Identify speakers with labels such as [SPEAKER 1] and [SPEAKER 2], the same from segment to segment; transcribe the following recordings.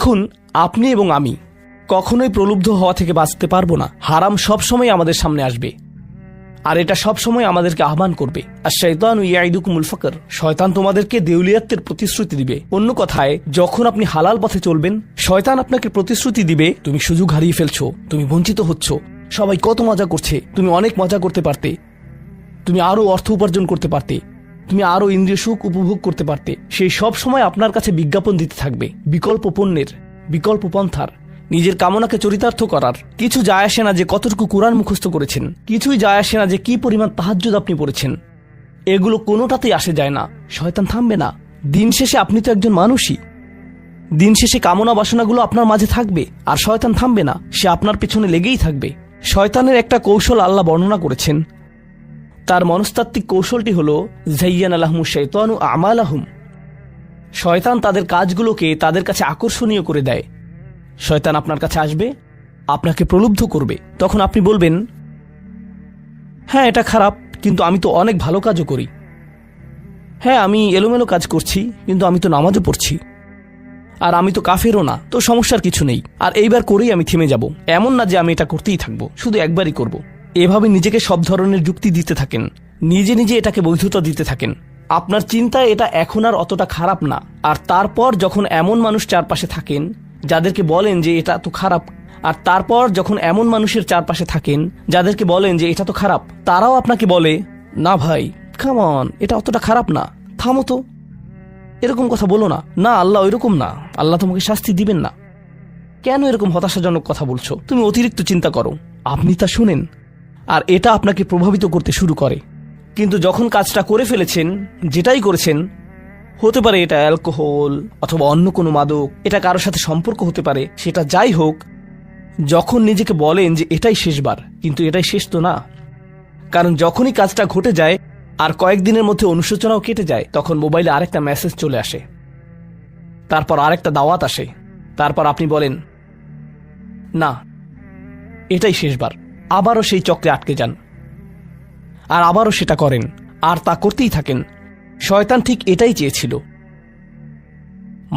[SPEAKER 1] দেখুন, আপনি এবং আমি কখনোই প্রলুব্ধ হওয়া থেকে বাঁচতে পারবো না। হারাম সবসময় আমাদের সামনে আসবে, আর এটা সবসময় আমাদেরকে আহ্বান করবে। আর শাইতানু ইয়াইদুকুমুল ফাকর, শয়তান তোমাদেরকে দেউলিয়াত্বের প্রতিশ্রুতি দিবে। অন্য কথায়, যখন আপনি হালাল পথে চলবেন, শয়তান আপনাকে প্রতিশ্রুতি দিবে তুমি সুযোগ হারিয়ে ফেলছো, তুমি বঞ্চিত হচ্ছ, সবাই কত মজা করছে, তুমি অনেক মজা করতে পারতে, তুমি আরো অর্থ উপার্জন করতে পারতে, তুমি আরো ইন্দ্রিয় সুখ উপভোগ করতে পারতে। সেই সব সময় আপনার কাছে বিজ্ঞাপন দিতে থাকবে বিকল্প পণ্যের, বিকল্প পন্থার, নিজের কামনাকে চরিতার্থ করার। কিছু যায় আসে না যে কতটুকু কোরআন মুখস্থ করেছেন, কিছুই যায় আসে না যে কি পরিমাণ তাহাজ্জুদ আপনি পড়েছেন, এগুলো কোনোটাতেই আসে যায় না। শয়তান থামবে না। দিন শেষে আপনি তো একজন মানুষই, দিন শেষে কামনা বাসনাগুলো আপনার মাঝে থাকবে, আর শয়তান থামবে না, সে আপনার পেছনে লেগেই থাকবে। শয়তানের একটা কৌশল আল্লাহ বর্ণনা করেছেন। তার মনস্তাত্ত্বিক কৌশলটি হল যায়্যানা লাহুমুশ শাইতানু আমালাহুম। শয়তান তাদের কাজগুলোকে তাদের কাছে আকর্ষণীয় করে দেয়। শয়তান আপনার কাছে আসবে, আপনাকে প্রলুব্ধ করবে। তখন আপনি বলবেন, হ্যাঁ এটা খারাপ, কিন্তু আমি তো অনেক ভালো কাজও করি। হ্যাঁ আমি এলোমেলো কাজ করছি, কিন্তু আমি তো নামাজও পড়ছি। আর আমি তো কাফেরও না, তো সমস্যার কিছু নেই। আর এইবার করেই আমি থেমে যাব, এমন না যে আমি এটা করতেই থাকবো, শুধু একবারই করব। এভাবে নিজেকে সব ধরনের যুক্তি দিতে থাকেন, নিজে নিজে এটাকে বৈধতা দিতে থাকেন। আপনার চিন্তায় এটা এখন আর অতটা খারাপ না। আর তারপর যখন এমন মানুষ চারপাশে থাকেন যাদেরকে বলেন যে এটা তো খারাপ, আর তারপর যখন এমন মানুষের চারপাশে থাকেন যাদেরকে বলেন যে এটা তো খারাপ, তারাও আপনাকে বলে, না ভাই কাম অন, এটা অতটা খারাপ না, থামো তো, এরকম কথা বলো না, না আল্লাহ ওইরকম না, আল্লাহ তোমাকে শাস্তি দিবেন না, কেন এরকম হতাশাজনক কথা বলছো, তুমি অতিরিক্ত চিন্তা করো। আপনি তা শুনেন, আর এটা আপনাকে প্রভাবিত করতে শুরু করে। কিন্তু যখন কাজটা করে ফেলেছেন, যেটাই করেছেন, হতে পারে এটা অ্যালকোহল অথবা অন্য কোনো মাদক, এটা কারোর সাথে সম্পর্ক হতে পারে, সেটা যাই হোক, যখন নিজেকে বলেন যে এটাই শেষবার, কিন্তু এটাই শেষ তো না। কারণ যখনই কাজটা ঘটে যায় আর কয়েকদিনের মধ্যে অনুশোচনাও কেটে যায়, তখন মোবাইলে আরেকটা মেসেজ চলে আসে, তারপর আরেকটা দাওয়াত আসে, তারপর আপনি বলেন না এটাই শেষবার, আবারও সেই চক্রে আটকে যান, আর আবারও সেটা করেন, আর তা করতেই থাকেন। শয়তান ঠিক এটাই চেয়েছিল।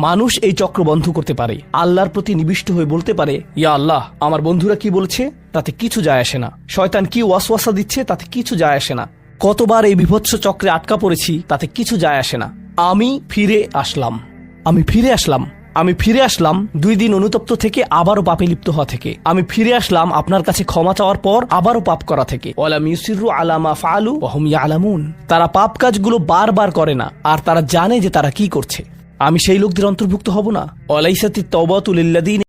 [SPEAKER 1] মানুষ এই চক্র বন্ধ করতে পারে, আল্লাহর প্রতি নিবিষ্ট হয়ে বলতে পারে, ইয়া আল্লাহ, আমার বন্ধুরা কি বলছে তাতে কিছু যায় আসে না, শয়তান কি ওয়াসওয়াসা দিচ্ছে তাতে কিছু যায় আসে না, কতবার এই বিভৎস চক্রে আটকা পড়েছি তাতে কিছু যায় আসে না। আমি ফিরে আসলাম, আমি ফিরে আসলাম, আমি ফিরে আসলাম 2 দিন অনুতপ্ত থেকে আবারও পাপে লিপ্ত হওয়া থেকে। আমি ফিরে আসলাম আপনার কাছে ক্ষমা চাওয়ার পর আবারও পাপ করা থেকে। ওয়ালাম ইউসিরু আলা মা ফাআলু ওয়া হুম ইয়ালামুন। তারা পাপ কাজগুলো বারবার করে না, আর তারা জানে যে তারা কি করছে। আমি সেই লোকদের অন্তর্ভুক্ত হব না। ওয়ালাইসাতিত তাওবাতু লিল্লাযিনা